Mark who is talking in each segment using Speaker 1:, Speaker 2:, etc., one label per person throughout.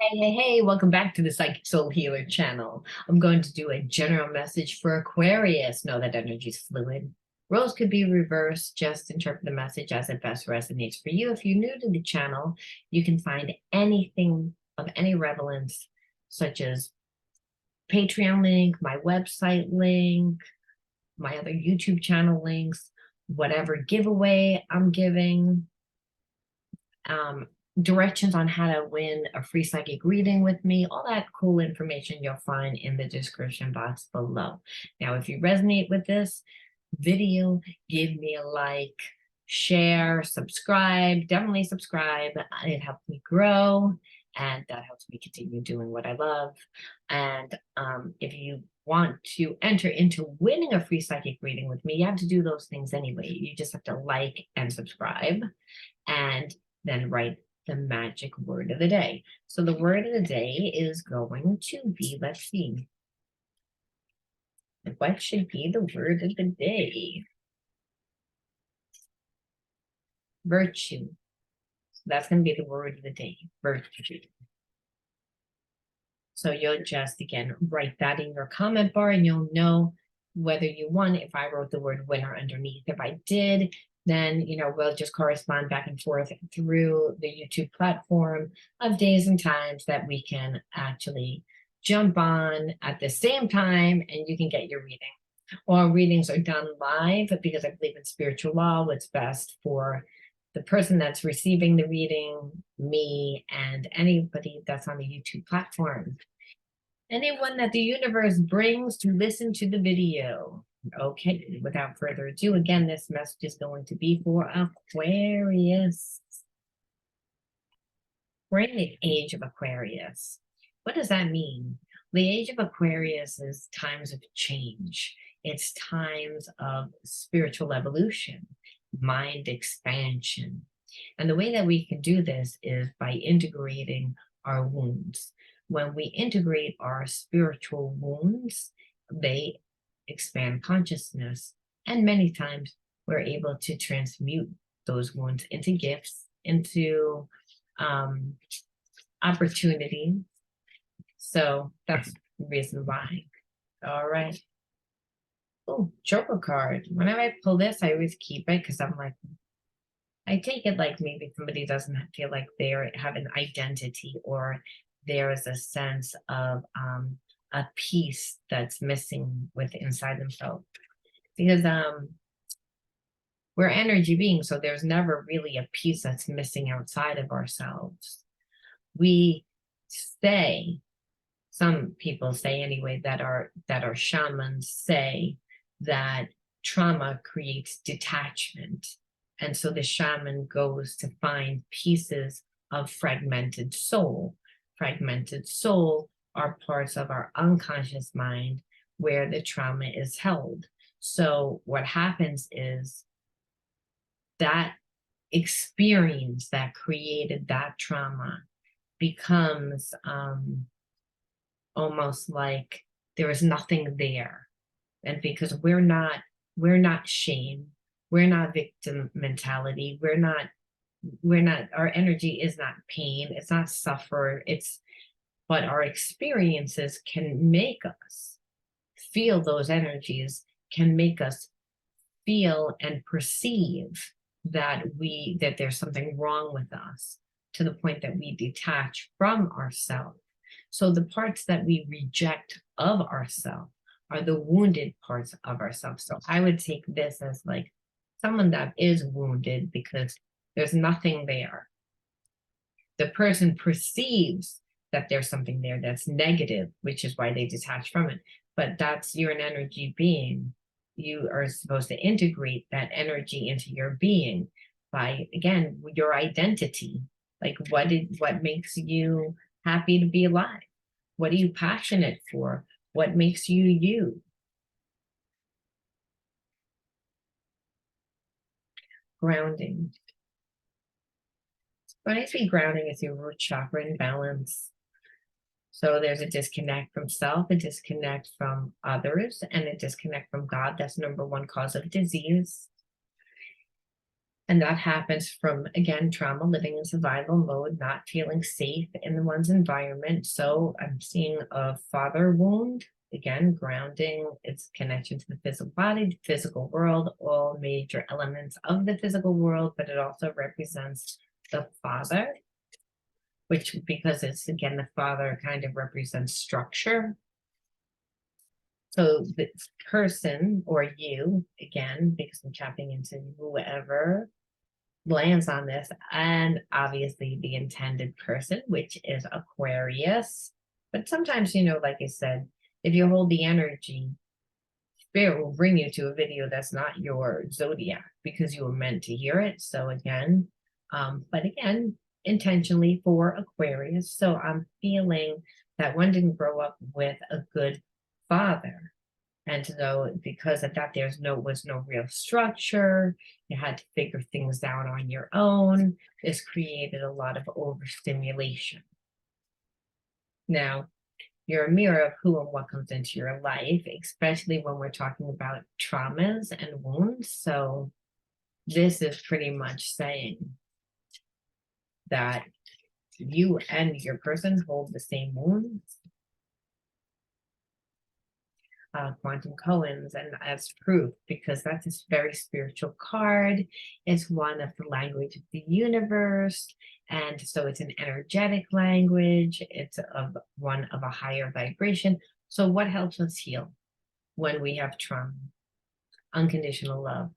Speaker 1: Hey, welcome back to the Psychic Soul Healer channel. I'm going to do a general message for Aquarius. Know that energy is fluid. Roles could be reversed. Just interpret the message as it best resonates for you. If you're new to the channel, you can find anything of any relevance, such as Patreon link, my website link, my other YouTube channel links, whatever giveaway I'm giving. Directions on how to win a free psychic reading with me, all that cool information you'll find in the description box below. Now, if you resonate with this video, give me a like, share, subscribe, definitely subscribe. It helps me grow and that helps me continue doing what I love. And if you want to enter into winning a free psychic reading with me, you have to do those things anyway. You just have to like and subscribe and then write the magic word of the day. So the word of the day is going to be, let's see, what should be the word of the day? Virtue. So that's going to be the word of the day, virtue. So you'll just, again, write that in your comment bar and you'll know whether you won if I wrote the word winner underneath. If I did, then, we'll just correspond back and forth through the YouTube platform of days and times that we can actually jump on at the same time and you can get your reading. All readings are done live because I believe in spiritual law. What's best for the person that's receiving the reading, me, and anybody that's on the YouTube platform. Anyone that the universe brings to listen to the video. Okay, without further ado, again, this message is going to be for Aquarius. We're in the age of Aquarius. What does that mean? The age of Aquarius is times of change. It's times of spiritual evolution, mind expansion. And the way that we can do this is by integrating our wounds. When we integrate our spiritual wounds, they expand consciousness. And many times we're able to transmute those wounds into gifts, into opportunity. So that's the reason why. All right. Oh, Joker card. Whenever I pull this, I always keep it because I'm like, I take it like maybe somebody doesn't feel like they have an identity or there is a sense of a piece that's missing inside themselves. Because we're energy beings, so there's never really a piece that's missing outside of ourselves. We say, some people say anyway, that are shamans say that trauma creates detachment. And so the shaman goes to find pieces of fragmented soul. Fragmented soul are parts of our unconscious mind where the trauma is held. So what happens is that experience that created that trauma becomes almost like there is nothing there. And because we're not shame, we're not victim mentality, we're not, our energy is not pain, it's not suffer, but our experiences can make us feel those energies, can make us feel and perceive that there's something wrong with us to the point that we detach from ourselves. So the parts that we reject of ourselves are the wounded parts of ourselves. So I would take this as like someone that is wounded because there's nothing there. The person perceives that there's something there that's negative, which is why they detach from it. But you're an energy being. You are supposed to integrate that energy into your being by, again, your identity. Like what makes you happy to be alive? What are you passionate for? What makes you you? Grounding. When I say grounding, it's your root chakra in balance. So there's a disconnect from self, a disconnect from others, and a disconnect from God. That's number one cause of disease. And that happens from, again, trauma, living in survival mode, not feeling safe in one's environment. So I'm seeing a father wound, again, grounding, its connection to the physical body, the physical world, all major elements of the physical world, but it also represents the father, which, because it's, again, the father kind of represents structure. So the person, or you, again, because I'm tapping into whoever lands on this, and obviously the intended person, which is Aquarius. But sometimes, like I said, if you hold the energy, spirit will bring you to a video that's not your zodiac because you were meant to hear it. So again, but again, intentionally for Aquarius. So I'm feeling that one didn't grow up with a good father. And so because of that, was no real structure. You had to figure things out on your own. This created a lot of overstimulation. Now, you're a mirror of who and what comes into your life, especially when we're talking about traumas and wounds. So this is pretty much saying that you and your person hold the same wounds. Quantum koans, and as proof, because that's a very spiritual card. It's one of the language of the universe, and so it's an energetic language. It's one of a higher vibration. So what helps us heal when we have trauma? Unconditional love.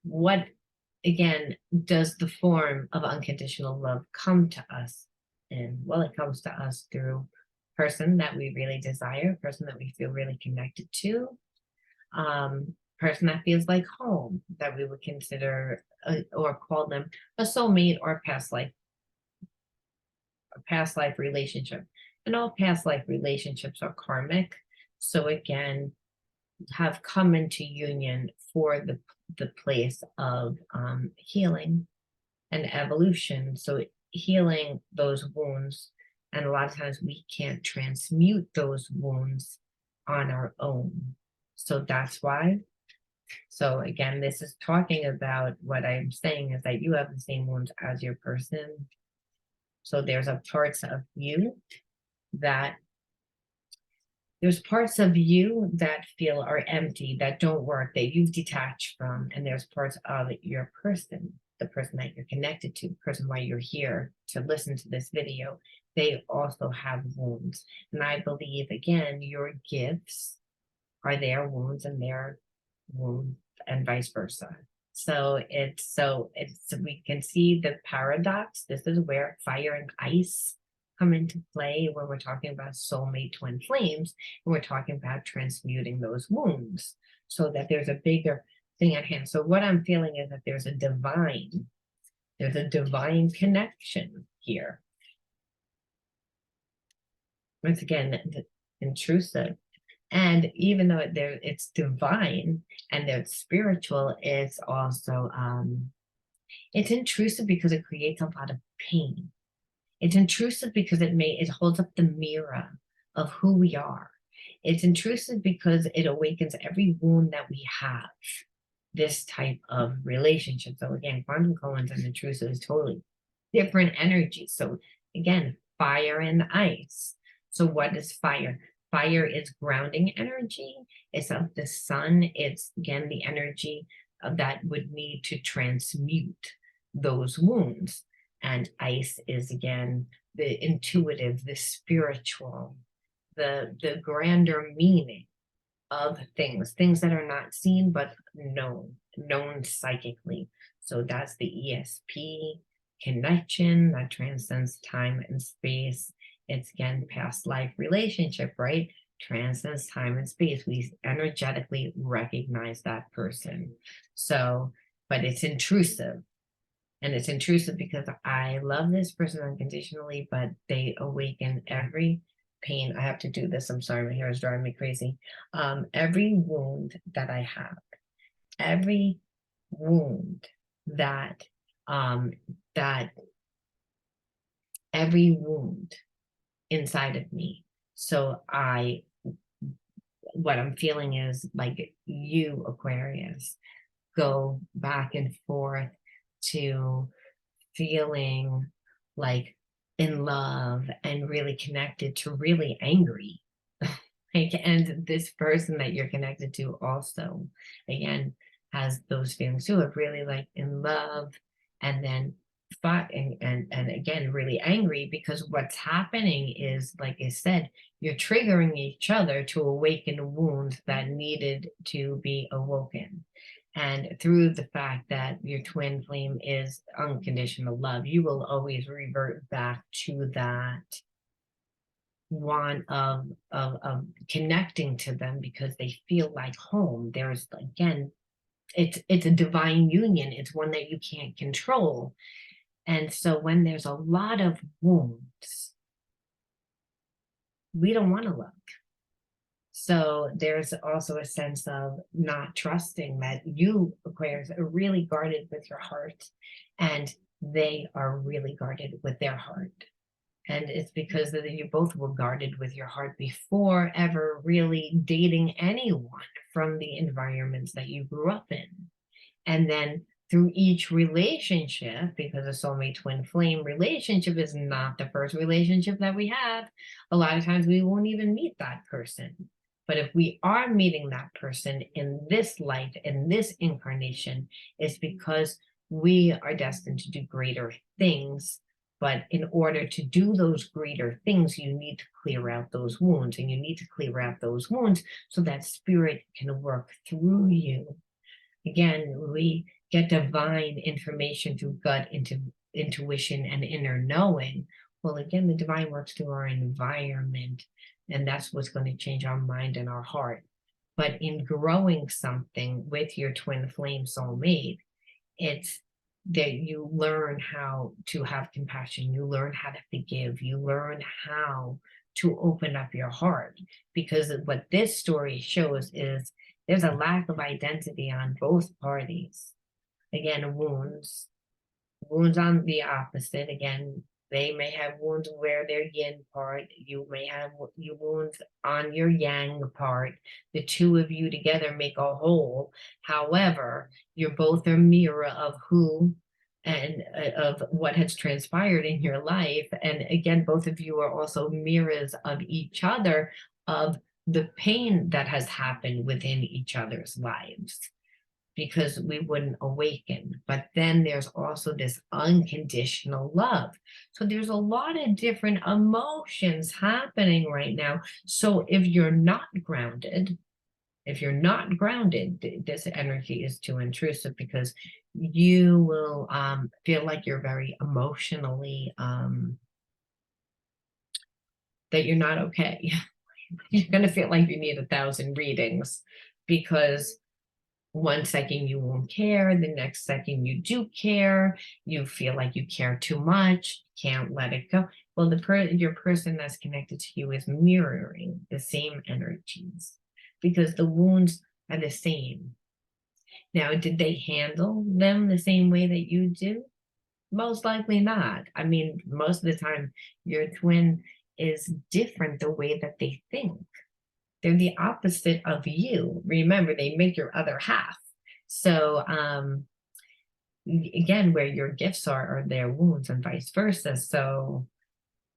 Speaker 1: What, again, does the form of unconditional love come to us in? Well, it comes to us through person that we really desire, person that we feel really connected to, person that feels like home, that we would consider or call them a soulmate or a past life relationship. And all past life relationships are karmic. So again, have come into union for the place of healing and evolution. So healing those wounds, and a lot of times we can't transmute those wounds on our own. So that's why. So again, this is talking about what I'm saying is that you have the same wounds as your person. So there's parts of you that feel are empty, that don't work, that you've detached from, and there's parts of your person, the person that you're connected to, the person why you're here to listen to this video, they also have wounds. And I believe, again, your gifts are their wounds and their wounds, and vice versa. So we can see the paradox. This is where fire and ice come into play when we're talking about soulmate twin flames, and we're talking about transmuting those wounds so that there's a bigger thing at hand. So what I'm feeling is that there's a divine connection here. Once again, intrusive. And even though it's divine and it's spiritual, it's also it's intrusive because it creates a lot of pain. It's intrusive because it holds up the mirror of who we are. It's intrusive because it awakens every wound that we have. This type of relationship. So again, quantum koans and intrusive is totally different energy. So again, fire and ice. So what is fire? Fire is grounding energy. It's of the sun. It's, again, the energy that would need to transmute those wounds. And ice is, again, the intuitive, the spiritual, the grander meaning of things that are not seen but known psychically. So that's the ESP connection that transcends time and space. It's, again, past life relationship, right? Transcends time and space. We energetically recognize that person. So, but it's intrusive. And it's intrusive because I love this person unconditionally, but they awaken every pain. I have to do this. I'm sorry, my hair is driving me crazy. Every wound that I have, every wound every wound inside of me. So what I'm feeling is like you, Aquarius, go back and forth to feeling like in love and really connected to really angry. Like, and this person that you're connected to also, again, has those feelings too of really like in love and then fought and again really angry, because what's happening is, like I said, you're triggering each other to awaken wounds that needed to be awoken. And through the fact that your twin flame is unconditional love, you will always revert back to that want of connecting to them because they feel like home. There's, again, it's a divine union. It's one that you can't control. And so when there's a lot of wounds, we don't want to look. So there's also a sense of not trusting that you, Aquarius, are really guarded with your heart, and they are really guarded with their heart. And it's because you both were guarded with your heart before ever really dating anyone from the environments that you grew up in. And then through each relationship, because a soulmate twin flame relationship is not the first relationship that we have, a lot of times we won't even meet that person. But if we are meeting that person in this life, in this incarnation, it's because we are destined to do greater things. But in order to do those greater things, you need to clear out those wounds, and you need to clear out those wounds so that spirit can work through you. Again, we get divine information through gut intuition and inner knowing. Well, again, the divine works through our environment, and that's what's going to change our mind and our heart. But in growing something with your twin flame soulmate, it's that you learn how to have compassion, you learn how to forgive, you learn how to open up your heart. Because what this story shows is there's a lack of identity on both parties. Again, wounds on the opposite. Again, they may have wounds where they're yin part, you may have you wounds on your yang part. The two of you together make a whole. However, you're both a mirror of who and of what has transpired in your life. And again, both of you are also mirrors of each other, of the pain that has happened within each other's lives, because we wouldn't awaken. But then there's also this unconditional love. So there's a lot of different emotions happening right now. So if you're not grounded, this energy is too intrusive, because you will feel like you're very emotionally, that you're not okay. You're going to feel like you need 1,000 readings, because one second you won't care, the next second you do care, you feel like you care too much, can't let it go. Well, your person that's connected to you is mirroring the same energies, because the wounds are the same. Now, did they handle them the same way that you do? Most likely not. I mean, most of the time, your twin is different the way that they think. They're the opposite of you. Remember, they make your other half. So, again, where your gifts are their wounds, and vice versa. So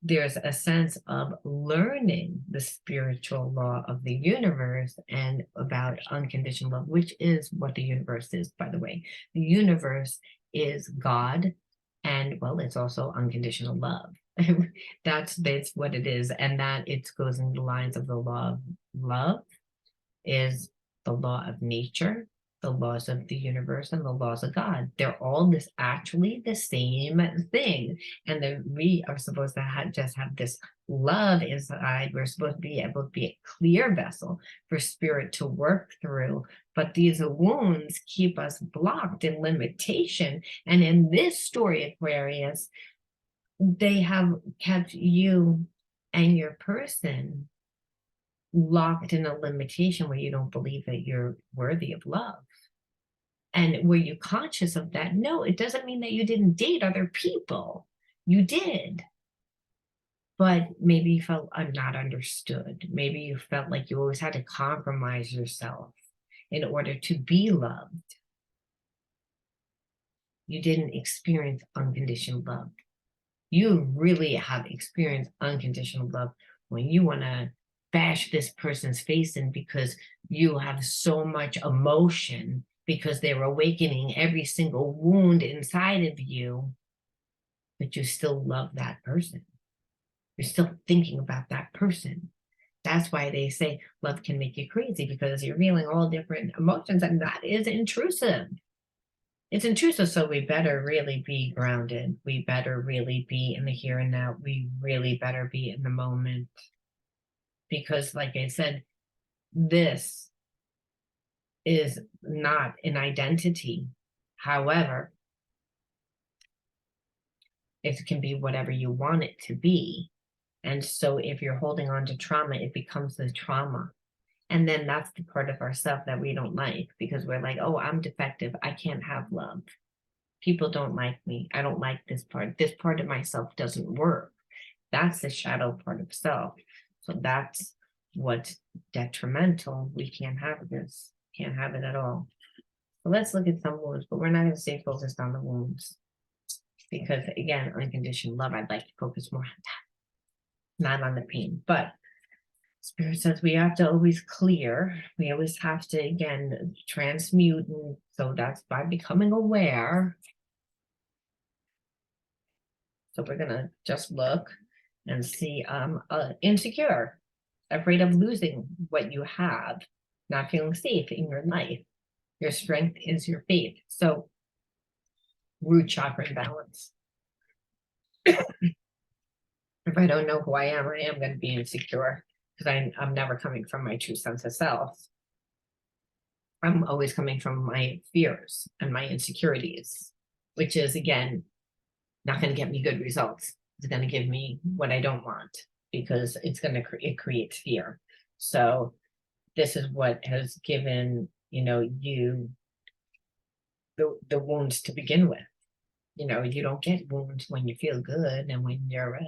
Speaker 1: there's a sense of learning the spiritual law of the universe and about unconditional love, which is what the universe is, by the way. The universe is God, and well, it's also unconditional love. That's what it is. And that it goes in the lines of the law of love is the law of nature, the laws of the universe, and the laws of God. They're all actually the same thing. And then we are supposed to just have this love inside. We're supposed to be able to be a clear vessel for spirit to work through. But these wounds keep us blocked in limitation. And in this story, Aquarius, they have kept you and your person locked in a limitation where you don't believe that you're worthy of love. And were you conscious of that? No, it doesn't mean that you didn't date other people. You did. But maybe you felt not understood. Maybe you felt like you always had to compromise yourself in order to be loved. You didn't experience unconditional love. You really have experienced unconditional love when you want to bash this person's face in because you have so much emotion because they're awakening every single wound inside of you, but you still love that person. You're still thinking about that person. That's why they say love can make you crazy, because you're feeling all different emotions, and that is intrusive. It's intrusive, so we better really be grounded. We better really be in the here and now. We really better be in the moment. Because, like I said, this is not an identity. However, it can be whatever you want it to be. And so if you're holding on to trauma, it becomes the trauma. And then that's the part of ourselves that we don't like, because we're like, oh, I'm defective. I can't have love. People don't like me. I don't like this part. This part of myself doesn't work. That's the shadow part of self. So that's what's detrimental. We can't have this. Can't have it at all. So let's look at some wounds, but we're not going to stay focused on the wounds. Because again, unconditional love, I'd like to focus more on that, not on the pain. But Spirit says we have to always clear. We always have to, again, transmute. And so that's by becoming aware. So we're going to just look and see insecure, afraid of losing what you have, not feeling safe in your life. Your strength is your faith. So root chakra imbalance. If I don't know who I am going to be insecure, because I'm never coming from my true sense of self. I'm always coming from my fears and my insecurities, which is, again, not going to get me good results. It's going to give me what I don't want, because it's going to it creates fear. So this is what has given, you the wounds to begin with. You don't get wounds when you feel good and when you're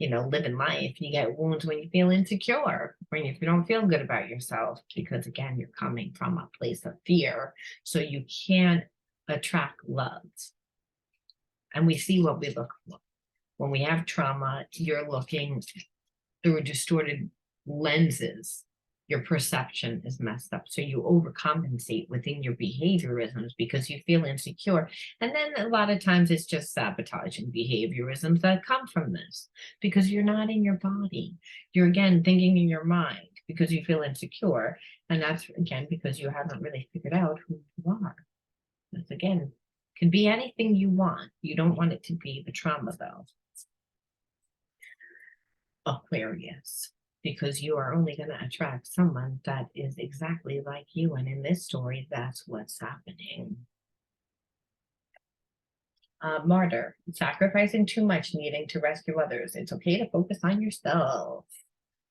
Speaker 1: living life. You get wounds when you feel insecure, when you don't feel good about yourself, because again, you're coming from a place of fear. So you can't attract love. And we see what we look for. When we have trauma, you're looking through distorted lenses. Your perception is messed up. So you overcompensate within your behaviorisms because you feel insecure. And then a lot of times it's just sabotaging behaviorisms that come from this, because you're not in your body. You're, again, thinking in your mind because you feel insecure. And that's, again, because you haven't really figured out who you are. That's, again, can be anything you want. You don't want it to be the trauma, though. Aquarius. Because you are only going to attract someone that is exactly like you. And in this story, that's what's happening. Martyr, sacrificing too much, needing to rescue others. It's okay to focus on yourself.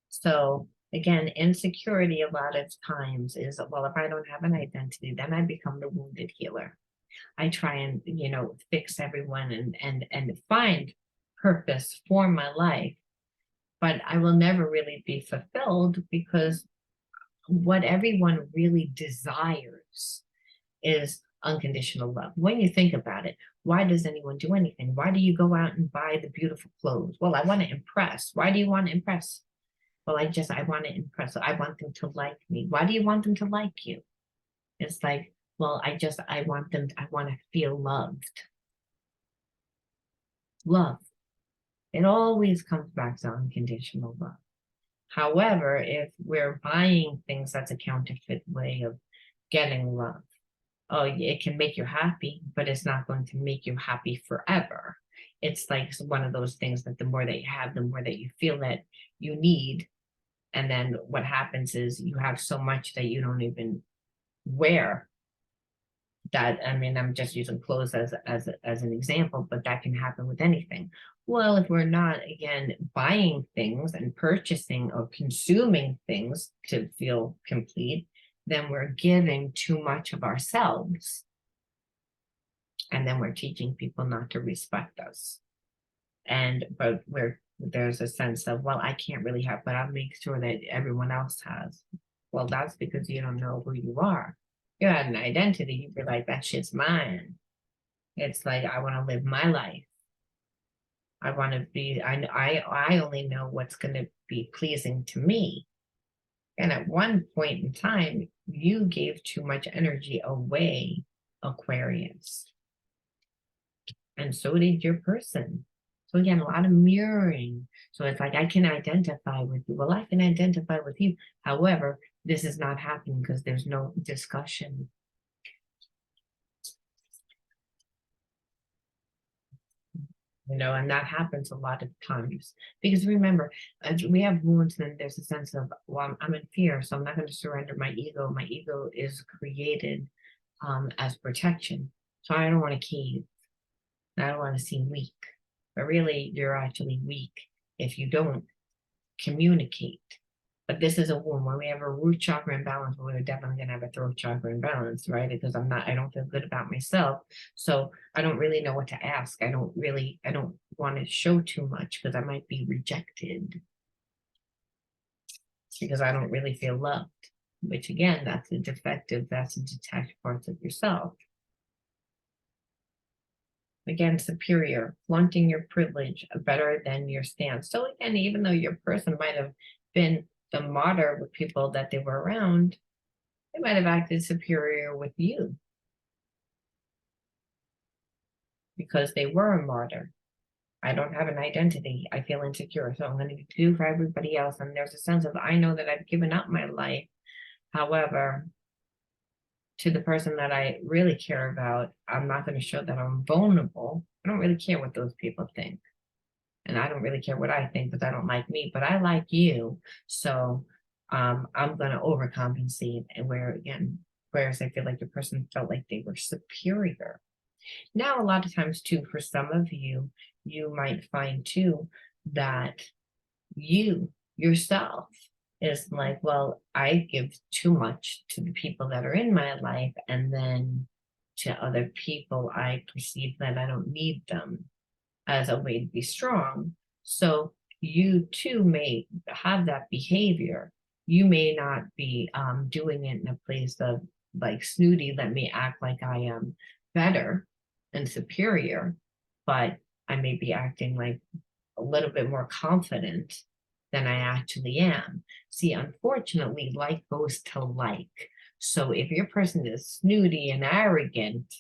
Speaker 1: So again, insecurity a lot of times is, well, if I don't have an identity, then I become the wounded healer. I try and, fix everyone and find purpose for my life. But I will never really be fulfilled, because what everyone really desires is unconditional love. When you think about it, why does anyone do anything? Why do you go out and buy the beautiful clothes? Well, I want to impress. Why do you want to impress? Well, I want to impress. I want them to like me. Why do you want them to like you? It's like, well, I want to feel loved. Love. It always comes back to unconditional love. However, if we're buying things, that's a counterfeit way of getting love. Oh, it can make you happy, but it's not going to make you happy forever. It's like one of those things that the more that you have, the more that you feel that you need. And then what happens is you have so much that you don't even wear. That, I mean, I'm just using clothes as an example, but that can happen with anything. Well, if we're not, again, buying things and purchasing or consuming things to feel complete, then we're giving too much of ourselves. And then we're teaching people not to respect us. But there's a sense of, well, I can't really have, but I'll make sure that everyone else has. Well, that's because you don't know who you are. You had an identity, you'd be like, that shit's mine. It's like, I want to live my life. I want to be, I only know what's going to be pleasing to me. And at one point in time, you gave too much energy away, Aquarius. And so did your person. So again, a lot of mirroring. So it's like, I can identify with you. Well, I can identify with you. However, this is not happening because there's no discussion. And that happens a lot of times. Because remember, we have wounds, and there's a sense of, well, I'm in fear, so I'm not going to surrender my ego. My ego is created as protection. So I don't want to cave. I don't want to seem weak. But really, you're actually weak if you don't communicate. But this is a wound. When we have a root chakra imbalance, we're definitely going to have a throat chakra imbalance, right? Because I don't feel good about myself. So I don't really know what to ask. I don't want to show too much because I might be rejected because I don't really feel loved, which again, that's a detached parts of yourself. Again, superior, flaunting your privilege better than your stance. So again, even though your person might have been the martyr with people that they were around, they might have acted superior with you because they were a martyr. I don't have an identity. I feel insecure, so I'm going to do for everybody else. And there's a sense of, I know that I've given up my life. However, to the person that I really care about, I'm not going to show that I'm vulnerable. I don't really care what those people think. And I don't really care what I think because I don't like me, but I like you. So I'm going to overcompensate. And whereas I feel like the person felt like they were superior. Now, a lot of times too, for some of you, you might find too that you yourself is like, well, I give too much to the people that are in my life, and then to other people, I perceive that I don't need them as a way to be strong. So you too may have that behavior. You may not be doing it in a place of like snooty, let me act like I am better and superior, but I may be acting like a little bit more confident than I actually am. See, unfortunately, like goes to like. So if your person is snooty and arrogant,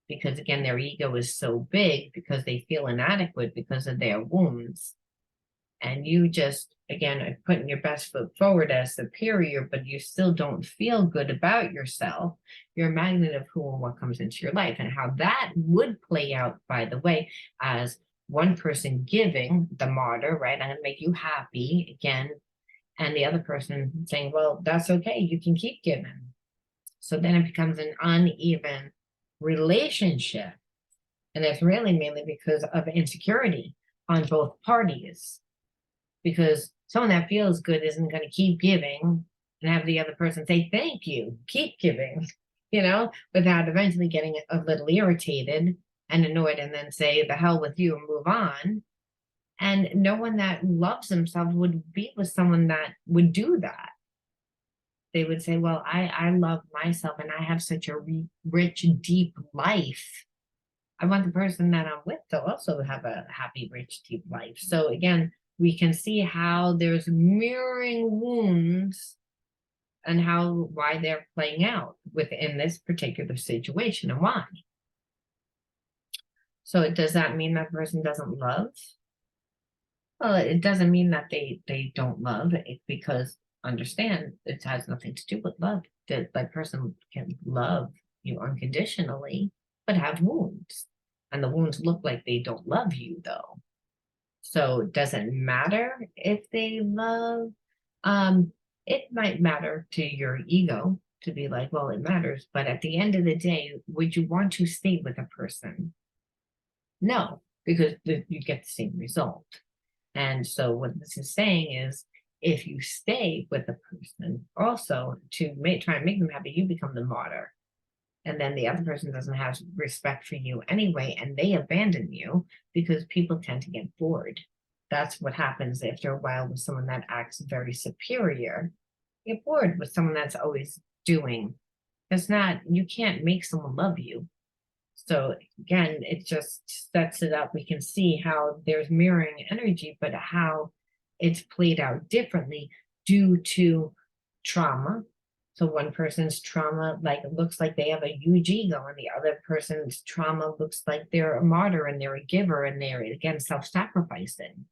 Speaker 1: because again, their ego is so big because they feel inadequate because of their wounds, and you just, again, are putting your best foot forward as superior, but you still don't feel good about yourself, you're a magnet of who and what comes into your life. And how that would play out, by the way, as one person giving, the martyr, right? I'm gonna make you happy again. And the other person saying, well, that's okay, you can keep giving. So then it becomes an uneven relationship. And it's really mainly because of insecurity on both parties. Because someone that feels good isn't going to keep giving and have the other person say, thank you, keep giving, without eventually getting a little irritated and annoyed and then say, the hell with you and move on. And no one that loves themselves would be with someone that would do that. They would say, well, I love myself and I have such a rich, deep life. I want the person that I'm with to also have a happy, rich, deep life. So again, we can see how there's mirroring wounds and why they're playing out within this particular situation and why. So does that mean that person doesn't love? Well, it doesn't mean that they don't love it, because understand it has nothing to do with love. That person can love you unconditionally, but have wounds. And the wounds look like they don't love you though. So does it matter if they love? It might matter to your ego to be like, well, it matters. But at the end of the day, would you want to stay with a person? No, because you get the same result. And so what this is saying is, if you stay with a person, also to try and make them happy, you become the martyr. And then the other person doesn't have respect for you anyway, and they abandon you because people tend to get bored. That's what happens after a while with someone that acts very superior. You get bored with someone that's always doing. You can't make someone love you. So again, it just sets it up. We can see how there's mirroring energy, but how it's played out differently due to trauma. So one person's trauma, like, looks like they have a huge ego, and the other person's trauma looks like they're a martyr and they're a giver and they're, again, self-sacrificing.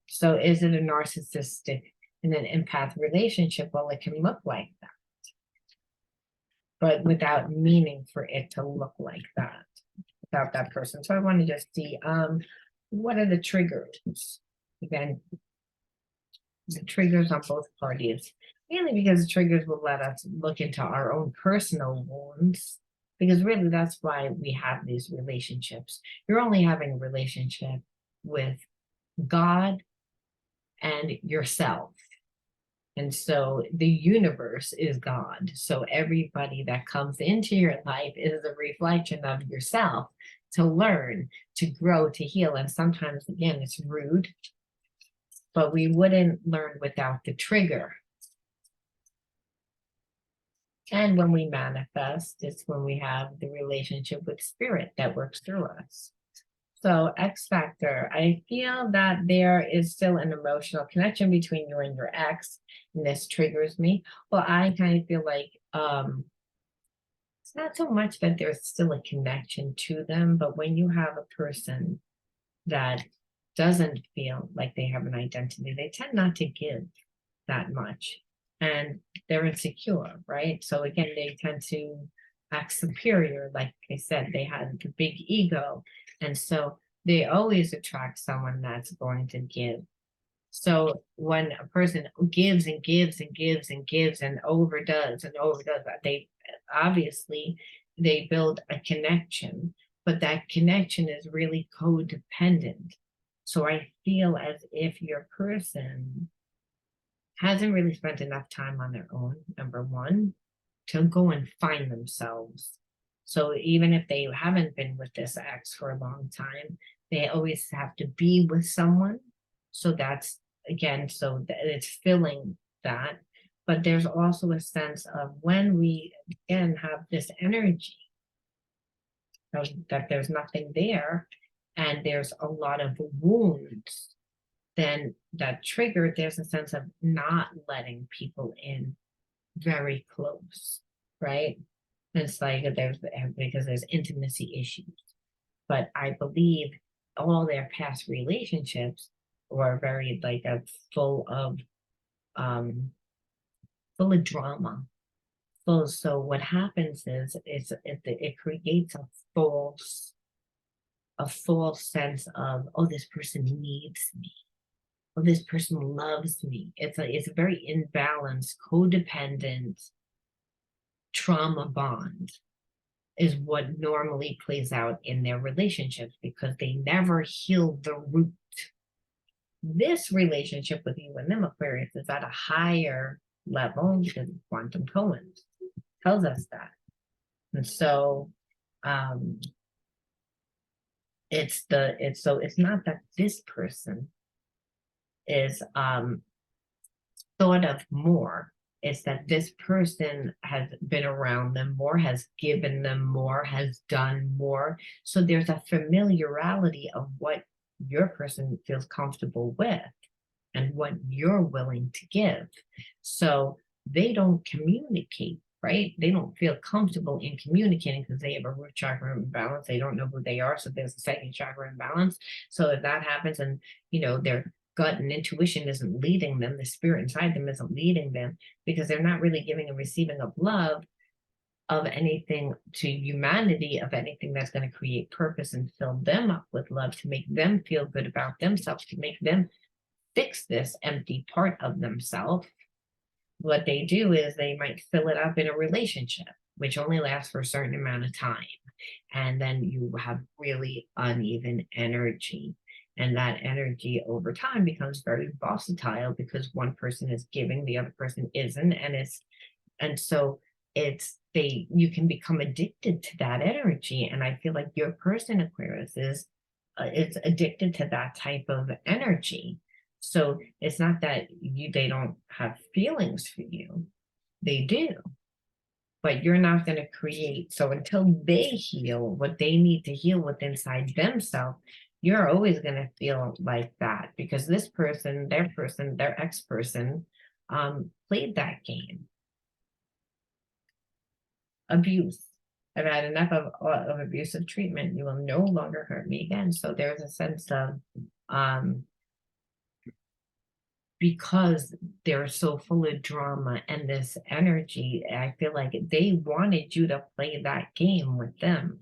Speaker 1: So is it a narcissistic and an empath relationship? Well, it can look like that, but without meaning for it to look like that, without that person. So I want to just see, what are the triggers? Again, the triggers on both parties, mainly because the triggers will let us look into our own personal wounds, because really that's why we have these relationships. You're only having a relationship with God and yourself. And so the universe is God. So everybody that comes into your life is a reflection of yourself, to learn, to grow, to heal. And sometimes, again, it's rude, but we wouldn't learn without the trigger. And when we manifest, it's when we have the relationship with spirit that works through us. So X factor, I feel that there is still an emotional connection between you and your ex, and this triggers me. Well, I kind of feel like it's not so much that there's still a connection to them, but when you have a person that doesn't feel like they have an identity, they tend not to give that much, and they're insecure, right? So again, they tend to act superior. Like I said, they had the big ego, and so they always attract someone that's going to give. So when a person gives and gives and gives and gives and overdoes that, they obviously, they build a connection, but that connection is really codependent. So I feel as if your person hasn't really spent enough time on their own, number one, to go and find themselves. So even if they haven't been with this ex for a long time, they always have to be with someone. So that's, again, so that it's filling that. But there's also a sense of when we, again, have this energy of that there's nothing there, and there's a lot of wounds, then that trigger, there's a sense of not letting people in very close, right? And it's like there's, because there's intimacy issues. But I believe all their past relationships were very like full of drama. So what happens is it creates a false sense of, oh, this person needs me. Oh, this person loves me. It's a very imbalanced, codependent trauma bond is what normally plays out in their relationships, because they never heal the root. This relationship with you and them, Aquarius, is at a higher level because quantum coherence tells us that. And so it's not that this person is thought of more. It's that this person has been around them more, has given them more, has done more. So there's a familiarity of what your person feels comfortable with and what you're willing to give. So they don't communicate, right? They don't feel comfortable in communicating because they have a root chakra imbalance. They don't know who they are. So there's a second chakra imbalance. So if that happens, and their gut and intuition isn't leading them, the spirit inside them isn't leading them, because they're not really giving and receiving of love, of anything to humanity, of anything that's going to create purpose and fill them up with love, to make them feel good about themselves, to make them fix this empty part of themselves. What they do is they might fill it up in a relationship, which only lasts for a certain amount of time. And then you have really uneven energy. And that energy over time becomes very volatile, because one person is giving, the other person isn't. You can become addicted to that energy. And I feel like your person, Aquarius, is addicted to that type of energy. So it's not that they don't have feelings for you. They do. but you're not going to create. So until they heal what they need to heal with inside themselves, you're always going to feel like that, because this person, their ex-person, played that game. Abuse. I've had enough of abusive treatment. You will no longer hurt me again. So there's a sense of, because they're so full of drama and this energy, I feel like they wanted you to play that game with them,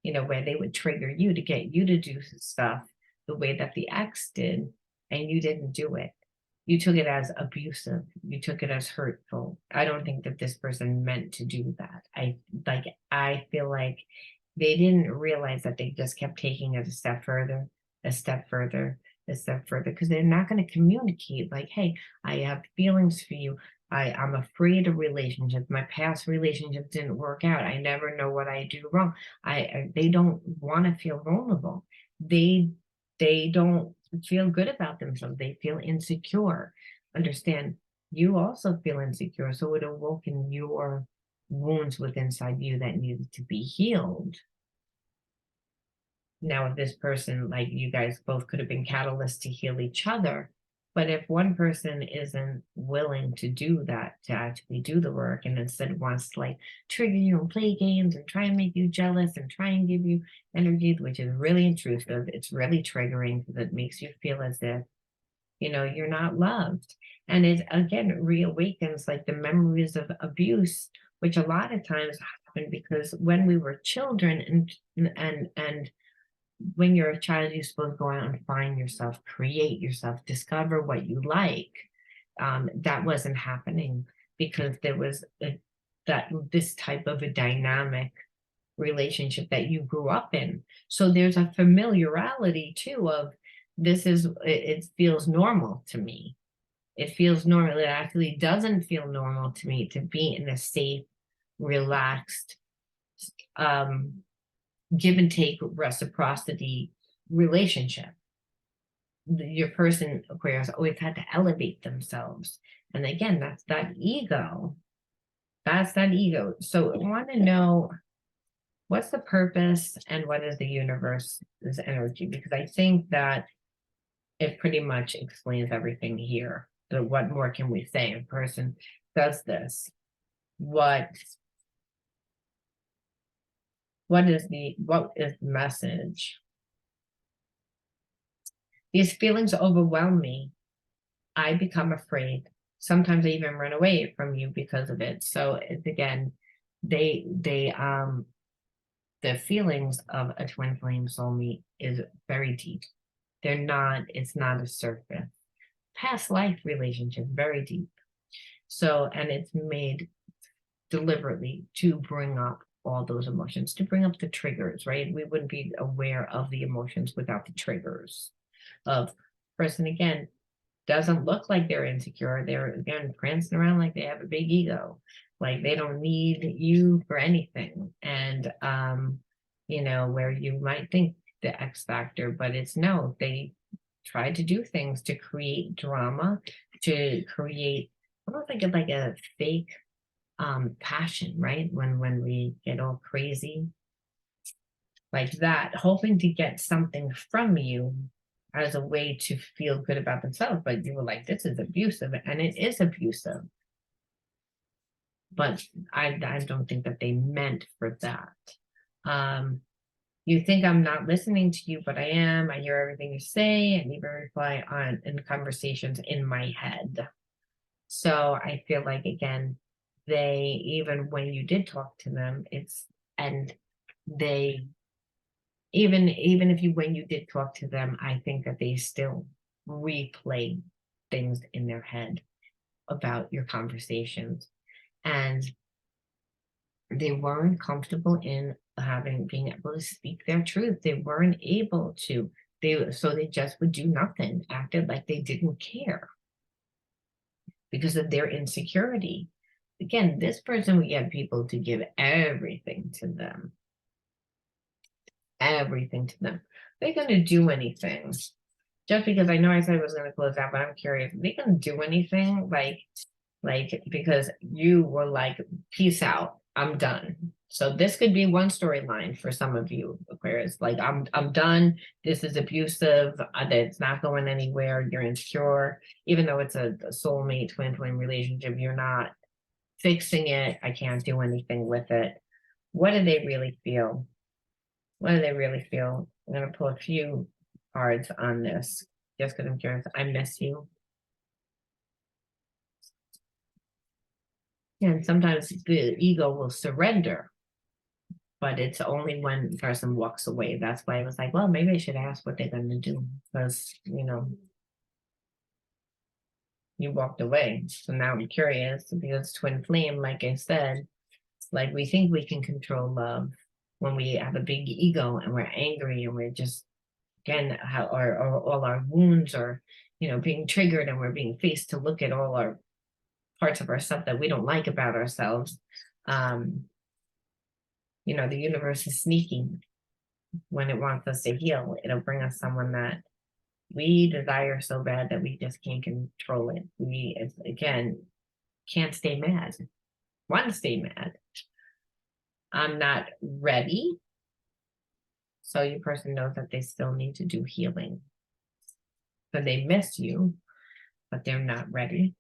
Speaker 1: you know, where they would trigger you to get you to do stuff the way that the ex did, and you didn't do it. You took it as abusive. You took it as hurtful. I don't think that this person meant to do that. I feel like they didn't realize that they just kept taking it a step further, a step further, a step further, because they're not going to communicate like, hey, I have feelings for you. I'm afraid of relationships. My past relationships didn't work out. I never know what I do wrong. They don't want to feel vulnerable. They don't feel good about themselves. They feel insecure. Understand, you also feel insecure. So it awoken your wounds within inside you that needed to be healed. Now, if this person, like you guys both could have been catalysts to heal each other, but if one person isn't willing to do that, to actually do the work, and instead wants to like trigger you and play games and try and make you jealous and try and give you energy, which is really intrusive, it's really triggering because it makes you feel as if, you know, you're not loved. And it again reawakens like the memories of abuse, which a lot of times happen because when we were children, and when you're a child, you're supposed to go out and find yourself, create yourself, discover what you like. That wasn't happening because there was this type of a dynamic relationship that you grew up in. So there's a familiarity too of it feels normal to me. It feels normal. It actually doesn't feel normal to me to be in a safe, relaxed, give and take reciprocity relationship. Your person, Aquarius, always had to elevate themselves. And again, that's that ego. That's that ego. So I want to know, what's the purpose and what is the universe's energy? Because I think that it pretty much explains everything here. So what more can we say? A person does this. What is the message? These feelings overwhelm me. I become afraid. Sometimes I even run away from you because of it. So it's again, the feelings of a twin flame soulmate is very deep. It's not a surface. Past life relationship, very deep. So, and it's made deliberately to bring up all those emotions, to bring up the triggers, right? We wouldn't be aware of the emotions without the triggers of person, again, doesn't look like they're insecure. They're again prancing around like they have a big ego, like they don't need you for anything. And you know, where you might think the X factor, but it's no, they try to do things to create drama, to create almost like a fake passion, right? When we get all crazy like that, hoping to get something from you as a way to feel good about themselves. But you were like, this is abusive, and it is abusive. But I don't think that they meant for that. You think I'm not listening to you, but I am. I hear everything you say and even reply in conversations in my head. So I feel like, again, they, even when you did talk to them, even if when you did talk to them, I think that they still replay things in their head about your conversations, and they weren't comfortable in being able to speak their truth. They weren't able to. So they just would do nothing, acted like they didn't care because of their insecurity. Again, this person would get people to give everything to them. Everything to them. They're going to do anything. Just because I know I said I was going to close out, but I'm curious. Are they going to do anything like because you were like, peace out. I'm done. So this could be one storyline for some of you, Aquarius. Like I'm done. This is abusive. It's not going anywhere. You're insecure, even though it's a soulmate twin flame relationship. You're not fixing it. I can't do anything with it. What do they really feel? What do they really feel? I'm gonna pull a few cards on this just because I'm curious. I miss you. And sometimes the ego will surrender, but it's only when the person walks away. That's why I was like, well, maybe I should ask what they're going to do because, you know, you walked away. So now I'm curious because twin flame, like I said, like we think we can control love when we have a big ego and we're angry and we're just, again, how or all our wounds are, you know, being triggered and we're being faced to look at all our parts of ourselves that we don't like about ourselves. You know, the universe is sneaky when it wants us to heal. It'll bring us someone that we desire so bad that we just can't control it. We, again, can't stay mad. Want to stay mad. I'm not ready. So your person knows that they still need to do healing. So they miss you, but they're not ready.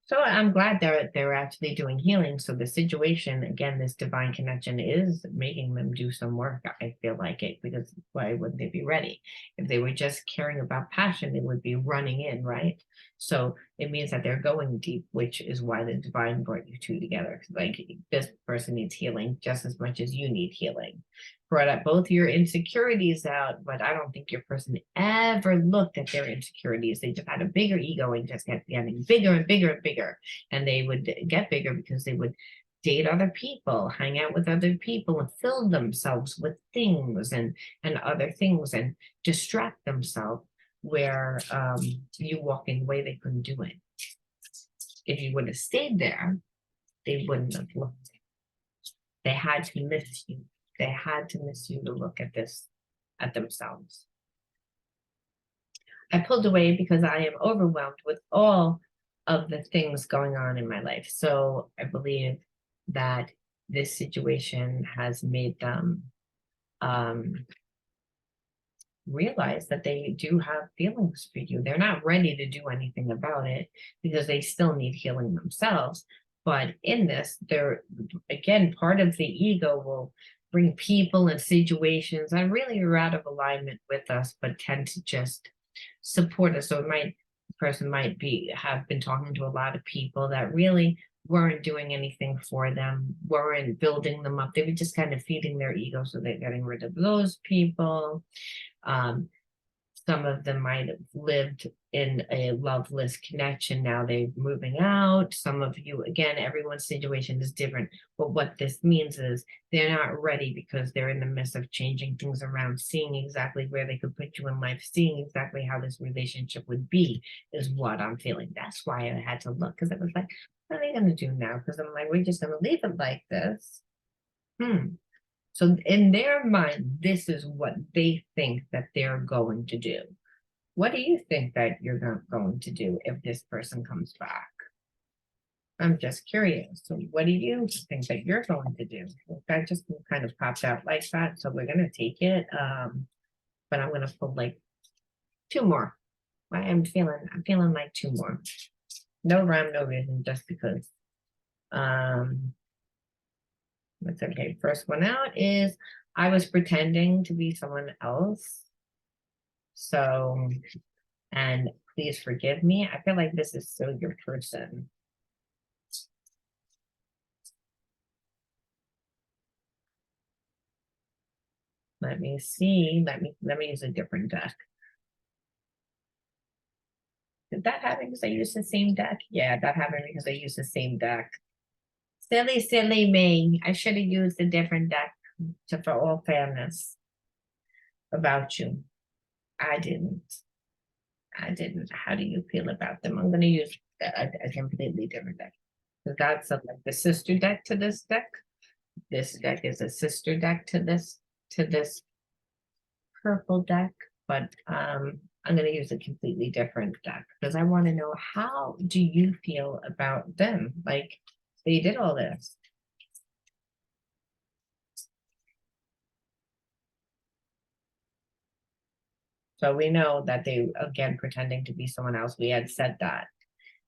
Speaker 1: So I'm glad they're actually doing healing. So the situation, again, this divine connection is making them do some work. I feel like it, because why wouldn't they be ready? If they were just caring about passion, they would be running in, right? So it means that they're going deep, which is why the divine brought you two together. Like this person needs healing just as much as you need healing. Brought up both your insecurities out, but I don't think your person ever looked at their insecurities. They just had a bigger ego and just kept getting bigger and bigger and bigger. And they would get bigger because they would date other people, hang out with other people, and fill themselves with things and other things and distract themselves. Where you walking away, they couldn't do it. If you would have stayed there, they wouldn't have looked. They had to miss you. They had to miss you to look at this, at themselves. I pulled away because I am overwhelmed with all of the things going on in my life. So I believe that this situation has made them realize that they do have feelings for you. They're not ready to do anything about it because they still need healing themselves. But in this, they're, again, part of the ego will bring people and situations that really are out of alignment with us, but tend to just support us. So it might, the person might be have been talking to a lot of people that really weren't doing anything for them, weren't building them up. They were just kind of feeding their ego. So they're getting rid of those people. Some of them might have lived in a loveless connection. Now they're moving out. Some of you, again, everyone's situation is different. But what this means is they're not ready because they're in the midst of changing things around, seeing exactly where they could put you in life, seeing exactly how this relationship would be, is what I'm feeling. That's why I had to look, because it was like, what are they going to do now? Because I'm like, we're just going to leave it like this. So in their mind, this is what they think that they're going to do. What do you think that you're not going to do if this person comes back? I'm just curious. So what do you think that you're going to do? That just kind of popped out like that. So we're going to take it. But I'm going to pull like two more. I'm feeling like two more. No rhyme, no reason, just because. That's okay. First one out is I was pretending to be someone else. So, and please forgive me. I feel like this is so your person. Let me see. Let me use a different deck. Did that happen because I used the same deck? Yeah, that happened because I used the same deck. Silly me. I should have used a different deck for all fairness about you. I didn't. How do you feel about them? I'm going to use a completely different deck. So that's like the sister deck to this deck. This deck is a sister deck to this purple deck, but I'm going to use a completely different deck because I want to know, how do you feel about them? Like, they did all this. So we know that they, again, pretending to be someone else. We had said that,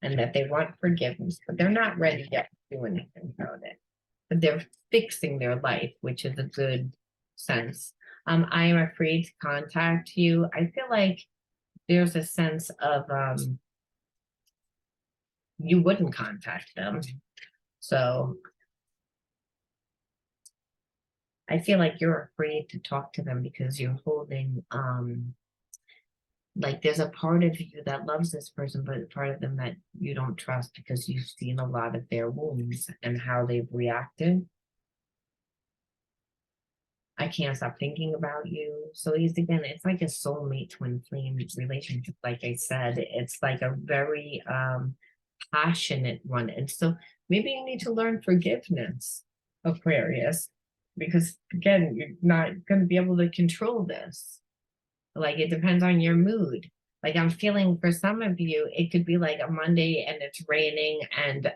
Speaker 1: and that they want forgiveness, but they're not ready yet to do anything about it. But they're fixing their life, which is a good sense. I am afraid to contact you. I feel like there's a sense of you wouldn't contact them. So I feel like you're afraid to talk to them because you're holding like there's a part of you that loves this person, but part of them that you don't trust because you've seen a lot of their wounds and how they've reacted. I can't stop thinking about you. So it's like a soulmate twin flame relationship. Like I said, it's like a very passionate one. And so maybe you need to learn forgiveness, Aquarius, because again, you're not going to be able to control this. Like it depends on your mood. Like I'm feeling for some of you, it could be like a Monday and it's raining and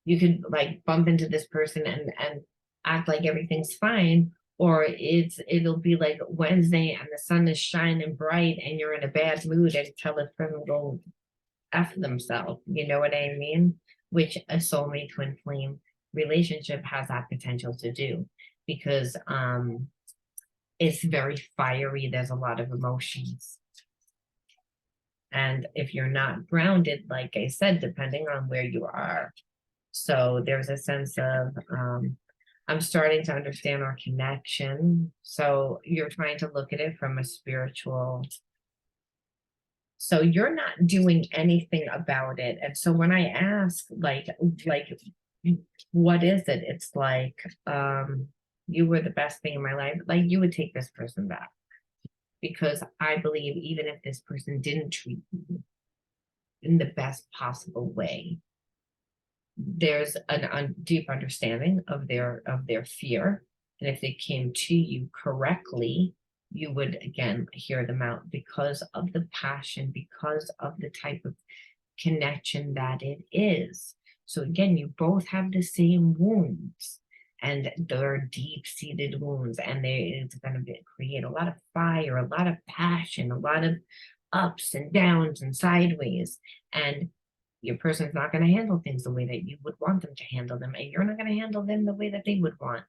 Speaker 1: you could like bump into this person and act like everything's fine, or it'll be like Wednesday and the sun is shining bright and you're in a bad mood and tell this person to go F themselves. You know what I mean? Which a soulmate twin flame relationship has that potential to do, because it's very fiery. There's a lot of emotions. And if you're not grounded, like I said, depending on where you are. So there's a sense of, I'm starting to understand our connection. So you're trying to look at it from a spiritual. So you're not doing anything about it. And so when I ask, like, what is it? It's like, you were the best thing in my life. Like you would take this person back. Because I believe even if this person didn't treat you in the best possible way, there's a deep understanding of their fear. And if they came to you correctly, you would again hear them out because of the passion, because of the type of connection that it is. So again, you both have the same wounds. And they're deep-seated wounds, and it's going to create a lot of fire, a lot of passion, a lot of ups and downs and sideways. And your person's not going to handle things the way that you would want them to handle them, and you're not going to handle them the way that they would want.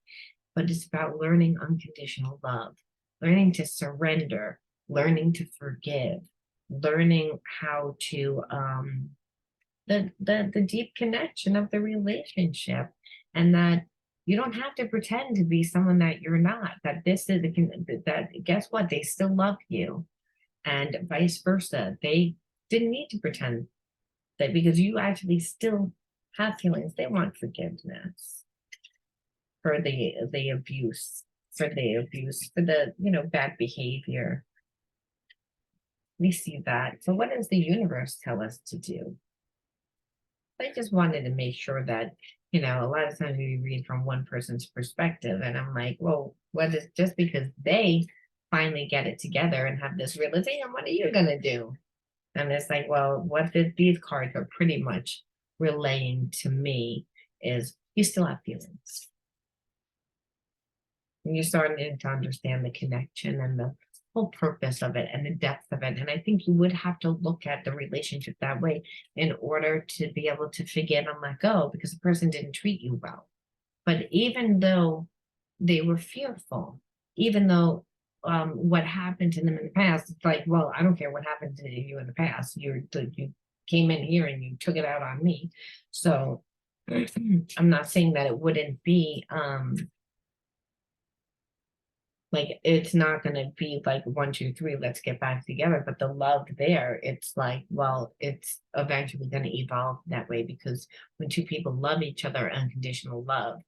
Speaker 1: But it's about learning unconditional love, learning to surrender, learning to forgive, learning how to the deep connection of the relationship, and that you don't have to pretend to be someone that you're not, that this is that guess what, they still love you, and vice versa. They didn't need to pretend that, because you actually still have feelings. They want forgiveness for the abuse, for the bad behavior. We see that. So what does the universe tell us to do? I just wanted to make sure that, a lot of times we read from one person's perspective, and I'm like, well, what is, just because they finally get it together and have this realization, what are you going to do? And it's like, well, what these cards are pretty much relaying to me is you still have feelings. And you're starting to understand the connection and the whole purpose of it and the depth of it. And I think you would have to look at the relationship that way in order to be able to forget and let go, because the person didn't treat you well. But even though they were fearful, even though what happened to them in the past, it's like, well, I don't care what happened to you in the past. You came in here and you took it out on me. So I'm not saying that it wouldn't be like, it's not going to be like 1, 2, 3, let's get back together. But the love there, it's like, well, it's eventually going to evolve that way, because when two people love each other, unconditional love,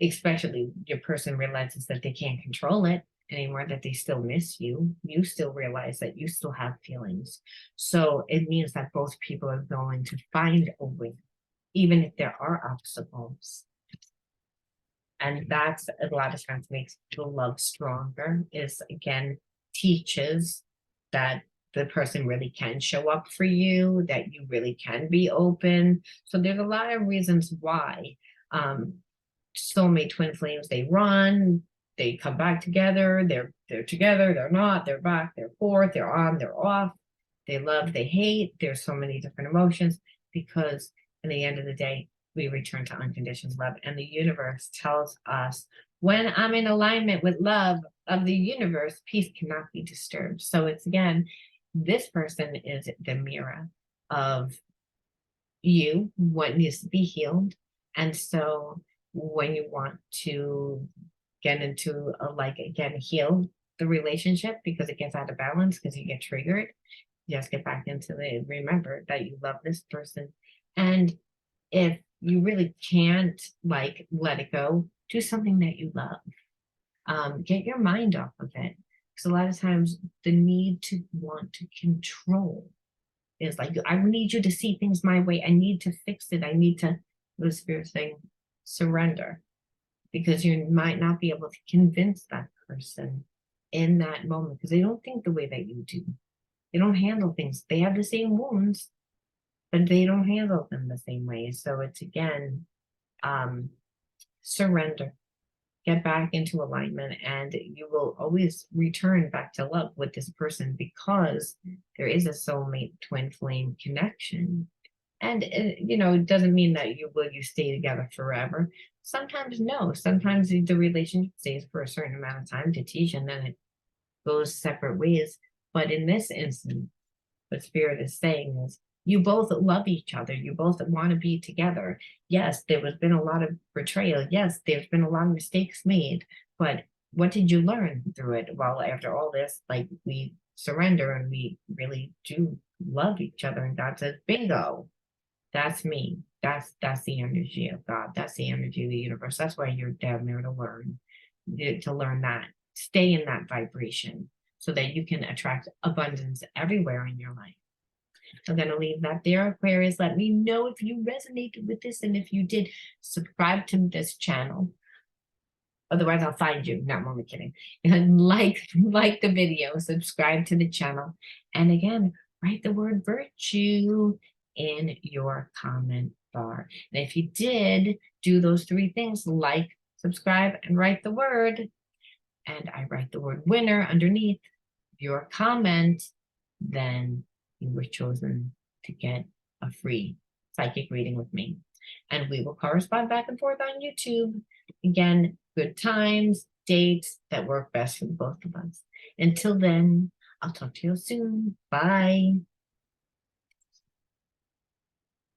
Speaker 1: especially your person realizes that they can't control it anymore, that they still miss you, you still realize that you still have feelings. So it means that both people are going to find a way, even if there are obstacles. And that's a lot of times makes the love stronger, is again, teaches that the person really can show up for you, that you really can be open. So there's a lot of reasons why soulmate twin flames, they run, they come back together, they're together, they're not, they're back, they're forth, they're on, they're off, they love, they hate. There's so many different emotions because in the end of the day, we return to unconditional love. And the universe tells us when I'm in alignment with love of the universe, peace cannot be disturbed. So it's again, this person is the mirror of you, what needs to be healed. And so when you want to get into a, like, again, heal the relationship because it gets out of balance, because you get triggered, just get back into the, remember that you love this person. And if you really can't like let it go, do something that you love. Get your mind off of it. Because a lot of times the need to want to control is like, I need you to see things my way. I need to fix it. I need to, the spirit saying, surrender. Because you might not be able to convince that person in that moment because they don't think the way that you do. They don't handle things. They have the same wounds, but they don't handle them the same way. So it's again, surrender, get back into alignment, and you will always return back to love with this person because there is a soulmate twin flame connection. And it doesn't mean that you stay together forever. Sometimes no. Sometimes the relationship stays for a certain amount of time to teach, and then it goes separate ways. But in this instance, what Spirit is saying is you both love each other. You both want to be together. Yes, there has been a lot of betrayal. Yes, there's been a lot of mistakes made. But what did you learn through it? Well, after all this, like, we surrender and we really do love each other. And God says, bingo, that's me. That's the energy of God. That's the energy of the universe. That's why you're down there to learn that. Stay in that vibration so that you can attract abundance everywhere in your life. I'm going to leave that there, Aquarius. Let me know if you resonated with this, and if you did, subscribe to this channel. Otherwise, I'll find you. No, I'm only kidding. And like the video, subscribe to the channel, and again, write the word virtue in your comment bar. And if you did do those 3 things, like, subscribe, and write the word, and I write the word winner underneath your comment, then you were chosen to get a free psychic reading with me. And we will correspond back and forth on YouTube. Again, good times, dates that work best for both of us. Until then, I'll talk to you soon. Bye.